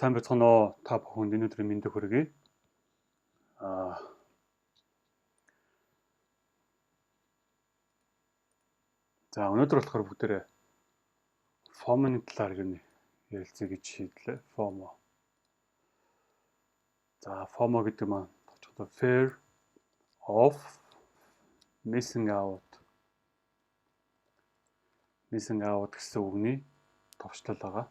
сайн байцгаана уу? Та бүхэнд өнөөдрийн мэндийг хүргэе. За өнөөдөр болохоор бүгдээрээ FOMO-ны талаар юу ярилцъя гэж шийдлээ. FOMO. За FOMO гэдэг маань товчхон Fear of Missing Out. Missing Out гэсэн үгний товчлол байгаа.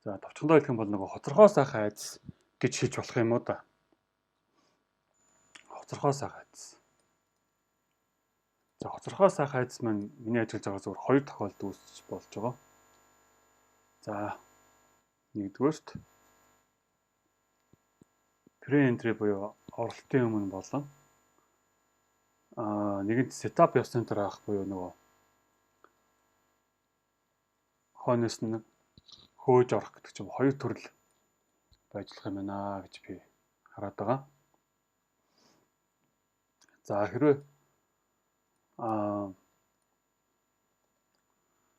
За товчхондоо хэлэх юм бол нөгөө хоцорхоо сайхан айдас гэж хэлж болох юм уу да? Хоцорхоо сайхан айдас. За хоцорхоо сайхан айдас маань миний ажиглаж байгаа зүгээр хоёр тохиолдолд үүсч болж байгаа. За нэгдүгээрт pre-entry буюу оролтын өмнө болон нэгэнт setup явсан дээр авах буюу нөгөө хойноос нь хөөж орох гэдэг чинь хоёр төрөл ажиллах юм байна гэж би хараад байгаа. За хэрвээ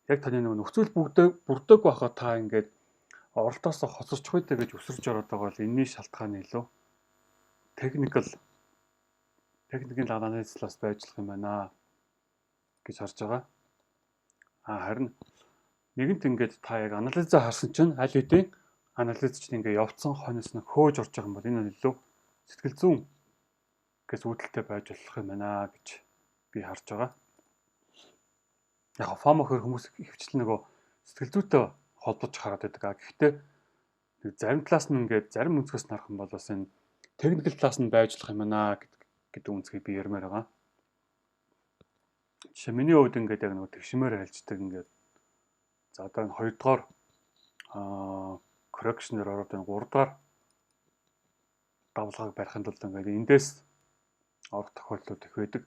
яг таны нөгөө нөхцөл бүрдэг байхад та ингээд оролтоос хоцорчих үедээ гэж өсөрж ороод байгаа бол энэний шалтгаан илүү техникийн анализлаас байжлах юм байна гэж харж байгаа. Харин нэгэнт ингээд та яг анализаа харсан чинь аль хэдийн анализ чинь ингээд явцсан хойноос нь хөөж орж байгаа юм бол энэ илүү сэтгэл зүйн гэс үүдэлтэй байж болох юм байна гэж би харж байгаа. Яг FOMO-хөр хүмүүс хөвчлэн нөгөө сэтгэл зүйтэй холбож хараад байдаг. Гэхдээ зарим талаас нь ингээд зарим өнцгөөс нарах юм бол бас энэ техникэл талаас нь байжлах юм байна гэдэг үнцгийг би ярмаар байгаа. Жишээ миний хувьд ингээд яг нөгөө тэгшмээр хэлждэг ингээд за одоо энэ хоёрдугаар correction-ээр ороод энэ гуравдугаар давлгааг барихын тулд ингээд эндээс орох тохиолдлууд их байдаг.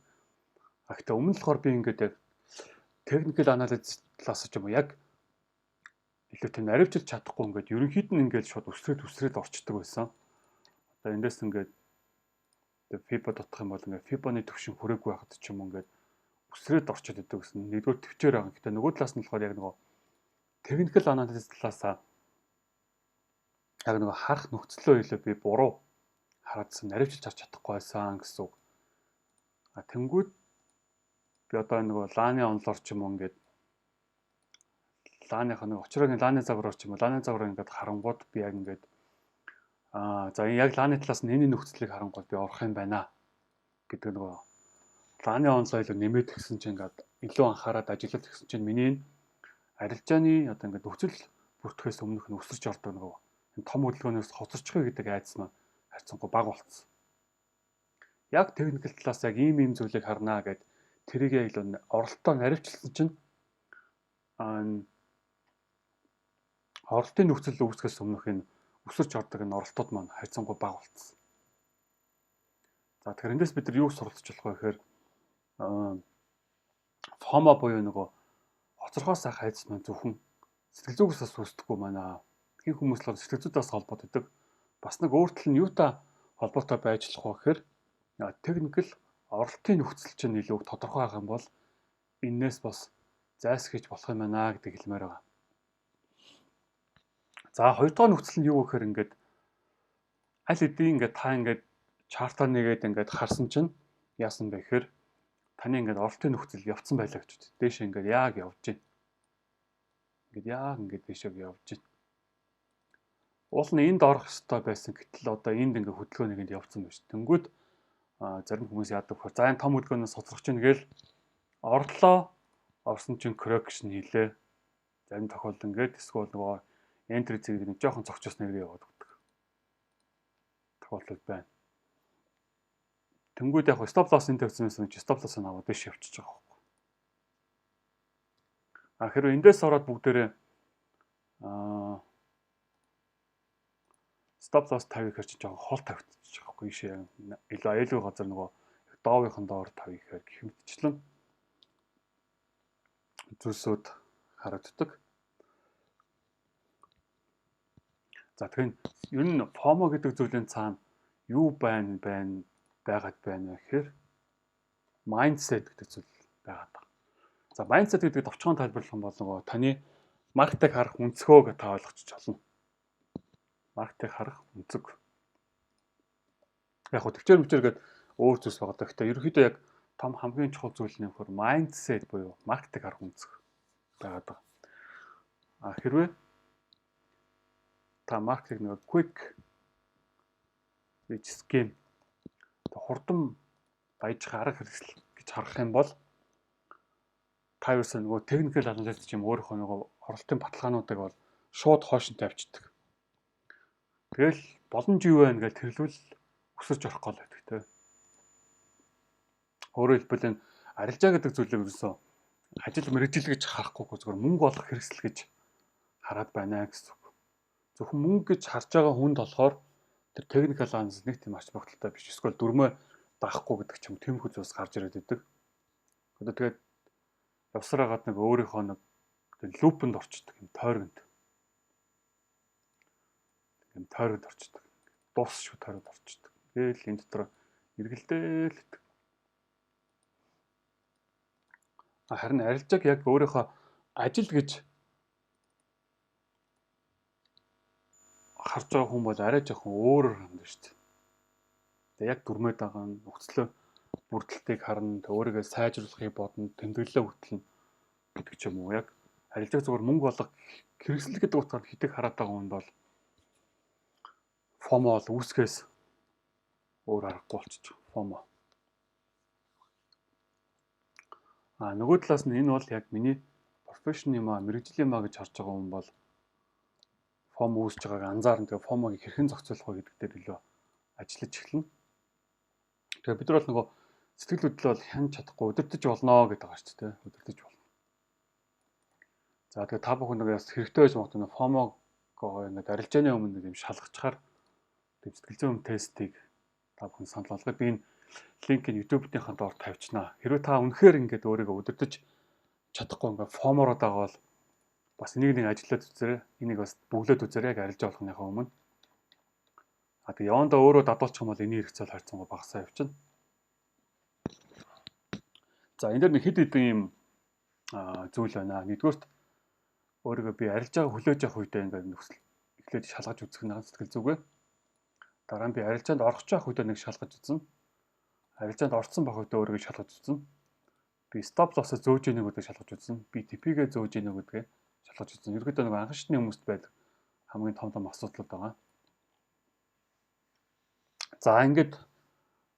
Гэхдээ өмнө нь болохоор би ингээд яг техникэл анализ талаас ч юм уу яг илүү тийм наривчилж чадахгүй ингээд ерөнхийд нь ингээд шууд үсрээд орчдөг байсан. Одоо эндээс ингээд FIBA дотох юм бол ингээд FIBA-ны төвшин хүрээгүй байхад ч юм уу ингээд үсрээд орчод идэг гэсэн. Нэгдүгээр төвчээр байгаа. Гэхдээ нөгөө талаас нь болохоор яг нөгөө техникэл анализ талаас яг нөгөө харах нөхцөлөө илүү би буруу хараадсан, наривчилж харж чадахгүй байсан гэсэн үг. Тэнгүүд би одоо нөгөө лааны онлоор ч юм уу ингээд лааных нэг очроогийн лааны загвараар ч юм уу лааны загвараар ингээд харангууд би яг ингээд за яг лааны талаас нь энэ нөхцөлийг харангууд би орох юм байна гэдэг нөгөө лааны онлоо илүү нэмээд гисэн чинь ингээд илүү анхаарал ажиллаж гисэн чинь миний арилжааны одоо ингээд нөхцөл бүртгэхээс өмнөх нь өсөрч ордог нөгөө энэ том хөдөлгөөнөөс хоцорчихъя гэдэг айдас маань харьцангуй бага болцсон. Яг техникэл талаас яг ийм зүйлийг харнаа гэд тэрийг яг илүү оролтоо наривчлсан чинь оролтын нөхцөл үүсгэхээс өмнөх энэ өсөрч ордог энэ оролтууд маань харьцангуй бага болцсон. За тэгэхээр эндээс бид нар юу суралцж болох вэ гэхээр FOMO буюу нөгөө хоцорхоо сайхан айдас маань зөвхөн сэтгэл зүгээс үүсдэггүй маань. Хин хүмүүс л сэтгэл зүйдээс холбоотой. Бас нэг өөр тал нь юутай холбоотой байж болох вэ гэхээр техникэл оролтын нөхцөл чинь илүү тодорхой байх юм бол энээс бас зайлсхийж болох юм байна гэдэг хэлмээр байгаа. За хоёрдугаар нөхцөл нь юу гэхээр ингээд аль хэдийн ингээд та ингээд чартаа нэгээд ингээд харсан чинь яасан бэ гэхээр таны ингээд оролтын нөхцөл явцсан байлаа гэж үү. Дээшээ ингээд яг явж байна. Ингээд яг ингээд дээшээ явж байна. Уул нь энд орох ёстой байсан гэтэл одоо энд ингээд хөдөлгөөнийг энд явцсан байж. Тэнгүүд зарим хүмүүс яадаг вэ? За энэ том хөдөлгөөнөөс хоцрох чинь гээл орлоо. Орсон чинь correction хийлээ. Зарим тохиолдолд ингээд эсвэл нөгөө entry цэгийг нэг жоохон цогцоос нэрээ яваад өгдөг. Тохиолдол байна. Тэнгүүд яг stop loss-ын тавьснаас нь stop loss-ыг аваад дэш явчихж байгаа байхгүй. Хэрвээ эндээс ороод бүгдээрээ stop loss тавих гэхээр чинь жоохон хол тавигдчих байхгүй ийшээ илүү аюулгүй газар нөгөө доовынхон доор тавих гэхээр гэх мэтчлэн зүйлсүүд харагддаг. За тэгэхээр ер нь FOMO гэдэг зүйлийн цаана юу байгаад байна гэхээр mindset гэдэг зүйл байгаад байна. За mindset гэдэг товчхон тайлбарлах юм бол нөгөө таны Маркетыг харах үнцгөө гэж та ойлгочих болно. Маркетыг харах үнцэг. Яг хөө төвчээр гэдэг өөр зүйлс байгаа даа. Гэхдээ ерөнхийдөө яг том хамгийн чухал зүйл нь нөхөр mindset буюу маркетыг харах үнцэг байгаа даа. Хэрвээ та маркетыг нэг quick scheme хурдан баяжих арга хэрэгсэл гэж харах юм бол та юусэн нөгөө техникэл аналист юм өөрийнхөө нөгөө оролтын баталгаануудыг бол шууд хойш нь тавьчихдаг. Тэгэл боломж юу вэ гэж тэрлүүл өсөж орох гол байдаг те. Өөрөөр хэлбэл энэ арилжаа гэдэг зүйлийг ерөөсөө ажил мэргэжил гэж харахгүй зүгээр мөнгө олох хэрэгсэл гэж хараад байна гэсэн үг. Зөвхөн мөнгө гэж харж байгаа хүнд болохоор тэр техникэл анализ нэг тийм ач холбогдолтой биш. Эсвэл дөрмөө даахгүй гэдэг ч юм тиймэрхүү зүйлс гарч ирээд байдаг. Одоо тэгээд явсараагаад нэг өөрийнхөө нэг лупэнд орчдөг юм тойрогт. Юм тойрогт орчдөг. Дуус шүү тойрогт орчдөг. Гээл энэ дотор эргэлдээл гэдэг. Харин арилжааг яг өөрийнхөө ажил гэж харж байгаа хүн бол арай жоохон өөрөөр хандна шүү дээ. Тэгээ яг дүрмээд байгаа нь нөхцлөө бүрдэлтийг харна, өөрийгөө сайжруулахыг бодно, тэмдэглэлээ хөтлөнө гэдэг ч юм уу. Яг арилжааг зөвхөн мөнгө олох хэрэгсэл гэдэг утгаар хитэг хараад байгаа хүн бол FOMO бол үүсгээс өөр аргагүй болчих. FOMO. Нөгөө талаас нь энэ бол яг миний профешн юм аа, мэргэжил юм аа гэж харж байгаа хүн бол FOMO үүсэж байгааг анзаарна. Тэгээ FOMO-г хэрхэн зохицуулах вэ гэдэг дээр илүү ажиллаж эхэлнэ. Тэгээ бид нар бол нөгөө сэтгэл хөдлөл бол хянж чадахгүй өдөртөж болно гэдэг байгаа шүү дээ. Өдөртөж болно. За тэгээ та бүхэн нөгөө хэрэгтэй байж магадгүй FOMO-гоо ингээд арилжааны өмнө нэг юм шалгачаар сэтгэл зүйн тестийг та бүхэн санал болгоод би энэ линкийг YouTube-ийнхаа доор тавьчихнаа. Хэрвээ та үнэхээр ингээд өөрийгөө өдөртөж чадахгүй ингээд FOMO-роод байгаа бол бас энийг нэг ажиллаад үзээрэй. Энийг бас бүглөөд үзээрэй яг арилжаа болохныхаа өмнө. Тэгээ явандаа өөрөө дадуулчих юм бол энэний хэрэгцээ харьцангуй багасаа явчихна. За энэ дээр нэг хэд хэдэн юм зүйл байна. Нэгдүгээрт өөрийгөө би арилжаага хүлээж авах үедээ ингээд нөхцөл эхлээд шалгаж үзэх нэг сэтгэл зүгээ. Дараа нь би арилжаанд орох байх үедээ нэг шалгаж үзнэ. Арилжаанд орсон байх үедээ өөрийгөө шалгаж үзнэ. Би стоп лоссоо зөөж ийнэ гэдгийг шалгаж үзнэ. Би TP-гээ зөөж ийнэ гэдгээ шалгаж үзнэ. Ерөнхийдөө нэг анхан шатны хүмүүст байдаг хамгийн том асуудлууд байгаа. За ингээд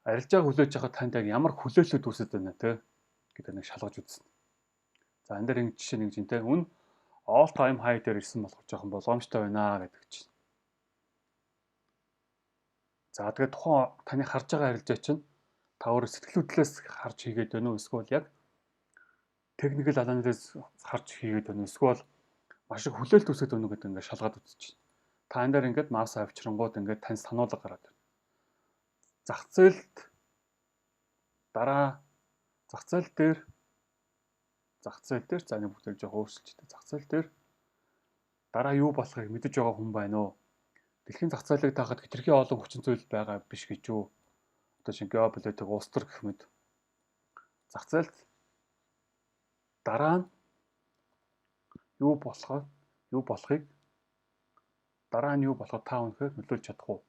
арилжааг хүлээж авахад танд яг ямар хүлээлтүүд үүсэж байна те гэдэг нэг шалгаж үзнэ. За энэ дээр нэг жишээ нэг юм те үн all time high дээр ирсэн болох жоохон боломжтой байна гэдэг чинь. За тэгээд тухайн таны харж байгаа арилжаа чинь та өөрөө сэтгэл хөдлөлөөс харж хийгээд байна уу эсвэл яг техникэл анализ харж хийгээд байна уу эсвэл маш их хүлээлт үүсгэж байна уу гэдэг ингээд шалгаад үзчихэ. Та энэ дээр ингээд маус авчрангууд ингээд тань сануулга гараад байна. Зах зээлд дараа зах зээл дээр за нэг бүгд жоохон өөрчлөлттэй зах зээл дээр дараа юу болохыг мэдэж байгаа хүн байна уу? Дэлхийн зах зээлийг таахад хэтэрхий олон хүчин зүйл байгаа биш гэж юу? Одоо шинэ геополитик улс төр гэх мэт зах зээлд дараа нь юу болохыг дараа нь юу болоход та өнөхөр нөлөөлж чадах уу?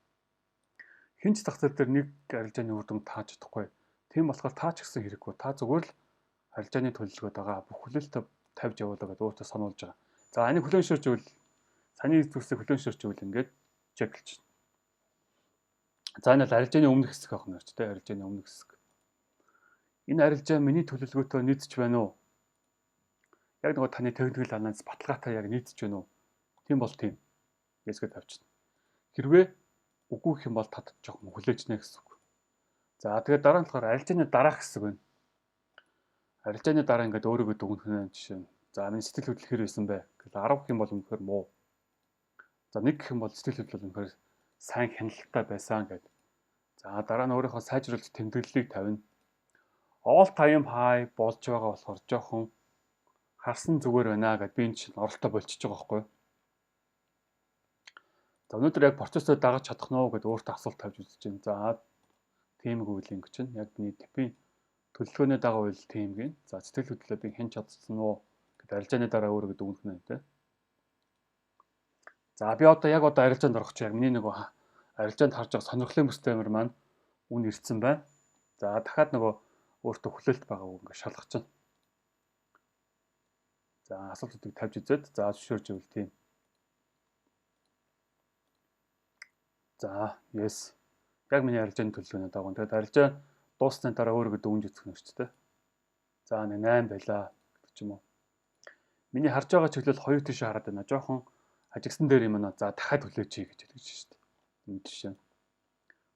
Хинч зах зээл дээр нэг арилжааны үр дүн тааж чадахгүй. Тийм болохоор таа ч гэсэн хэрэггүй. Та зүгээр л арилжааны төлөвлөгөөд байгаа бүх хүлээлттэй тавьж явуулаа гэдэг өөртөө сануулж байгаа. За энийг хүлээншэрч ивэл саний зүйлсийг хүлээншэрч ивэл ингээд чеклж байна. За энэ бол арилжааны өмнөх хэсэг авах нь ч тийм арилжааны өмнөх хэсэг. Энэ арилжаа миний төлөвлөгөөтэй нийцэж байна уу? Яг нөгөө таны техникэл анализ баталгаатай яг нийцэж байна уу? Тийм бол тийм. Ясгээд авчна. Хэрвээ үгүй гэх юм бол тат жоохон хүлээж нэ гэсэн үг. За тэгээд дараа нь болохоор арилжааны дараах хэсэг байна. Арилжааны дараа ингээд өөрийгөө дүгнэх нь жишээ нь. За миний сэтгэл хөдлөл хэр байсан бэ? Гэтэл 10 гэх юм бол үнэхээр муу. За 1 гэх юм бол сэтгэл хөдлөл үнэхээр сайн хяналттай байсан гэдэг. За дараа нь өөрийнхөө сайжруулах тэмдэглэлийг тавина. All time high болж байгаа болохоор жоохон харсан зүгээр байна гэд би энэ чинь оролтоо болчихж байгаа байхгүй юу? За өнөөдөр яг процессыг дагаж чадах нь уу гэдээ өөртөө асуулт тавьж үзэж байна. За тиймгүй л ингэ чинь яг миний типийн төлөвлөгөөний дагуу үйл тийм гин. За сэтгэл хөдлөлөө би хэн чадсан уу гэд арилжааны дараа өөрийгөө дүгнэх нь тэ. За би одоо яг арилжаанд орох чинь яг миний нөгөө арилжаанд харж байгаа сонирхлын бүсдэмэр маань үн ирсэн байна. За дахиад нөгөө өөртөө хүлээлт байгаа үг ингээд шалгах чинь. За асуултуудыг тавьж үзээд за зөвшөөрж ивэл тийм. За yes. Яг миний арилжааны төлөвлөгөөний дагуу. Тэгээд арилжаа дууссаны дараа өөрийгөө дөнгөж үзэх нь шүү дээ. За нэг 8 байлаа гэдэг ч юм уу. Миний харж байгаа чиглэл хоёр тийш хараад байна. Жохон ажигсан дээр юм аа. За дахиад хүлээч гэж хэлж шүү дээ. Энэ жишээ.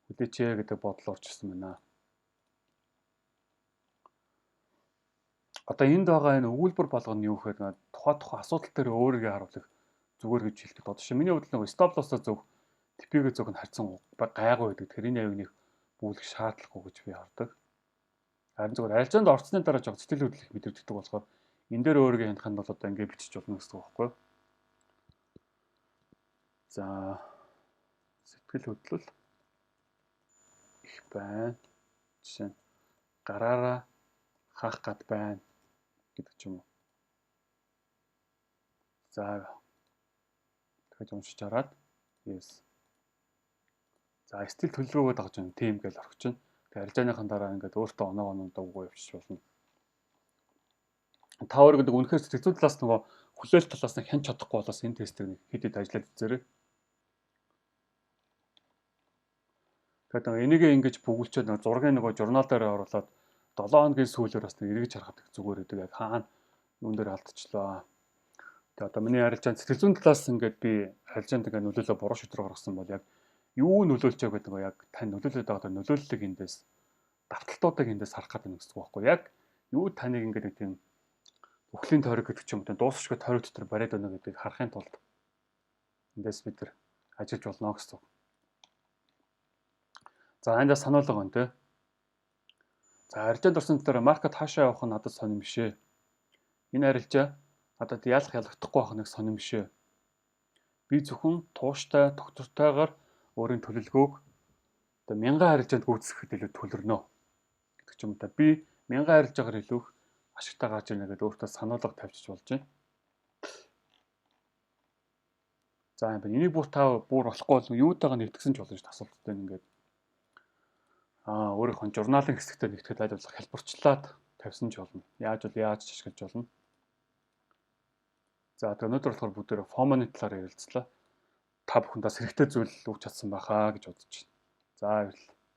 Хүлээч гэдэг бодол орчихсон байна. Одоо энд байгаа энэ өгүүлбэр болгоно юу гэхээр тухай асуудал дээр өөрийгөө харуулах зүгээр гэж хэлдэг. Одоо шинэ миний хувьд нэг стоп лоссоо зөв типигээ зөв нь харьцан гайгүй байдаг. Тэр энэ аяг нэг бүглэх шаардлагагүй гэж би хардаг. Харин зөвхөн арилжаанд орцсны дараа жоо сэтгэл хөдлөх мэдэрдэгдэг болохоор энэ дээр өөрийгөө хянах нь бол одоо ингэ бичиж болно гэсэн үг байхгүй юу? За сэтгэл хөдлөл их байна. Жишээ нь гараараа хаах гад байна гэдэг ч юм уу. За дахиж уншиж хараад yes. За стил төлөвлөгөөгөө дагаж байна. Тим гэж орчих чинь. Тэгээ арилжааныхан дараа ингээд өөртөө оноо угуу явчих болно. Та өөр гэдэг үнэхээр сэтгэл талаас нөгөө хүлээлт талаас нь хянч чадахгүй болоос энэ тестийг нэг хэд хэд ажиллаад үзээрэй. Тэгээд энийг ингэж бүгэлчээд нэг зургийн нөгөө журнал дээр оруулаад 7 хоногийн сүүлээр бас нэг эргэж харахад их зүгээр байдаг. Яг хаана юун дээр алдчихлаа. Тэгээд одоо миний арилжаанд сэтгэл зүйн талаас ингээд би арилжаанд ингээд нөлөөлөө буруу шийдвэр гаргасан бол яг юу нөлөөлж байгаа гэдэг нь яг тань нөлөөлөд байгаа нөлөөллөг эндээс давталтуудыг эндээс харах гэдэг нь гэсэн үг байхгүй яг юу таныг ингээд тийм өхлийн тойрог гэдэг ч юм уу дуусчгүй тойрог дотор бариад байна гэдгийг харахын тулд эндээс бид нар ажиллаж болно гэсэн үг. За эндээс сануулга байна те. За арилжаанд орсон дээр маркет хаашаа явах нь надад сонирм бишээ. Энэ арилжаа надад ялгахдахгүй байх нэг сонирм бишээ. Би зөвхөн тууштай доктортойгоор өөрийн төлөвлөгөөг одоо 1000 арилжаанд гүйцэтгэхэд илүү төлөрнө гэдэг ч юм уу та би 1000 арилжаагаар илүү ашигтай гарч ирнэ гэдэг өөртөө сануулга тавьчих болж байна. За энийг бүр болохгүй бол юутайгаа нэгтгсэн ч болно шүү дээ асуулттай ингээд өөрийнхөө журналын хэсэгтээ нэгтгэхэд айлуулах хэлбэрчлээд тавьсан ч болно. Яаж ч ашиглаж болно. За тэгээ өнөөдөр болохоор бүгдээ фомоны талаар ярилцлаа. Та бүхэндээ хэрэгтэй зүйл өгч чадсан байхаа гэж бодож байна. За баярлалаа.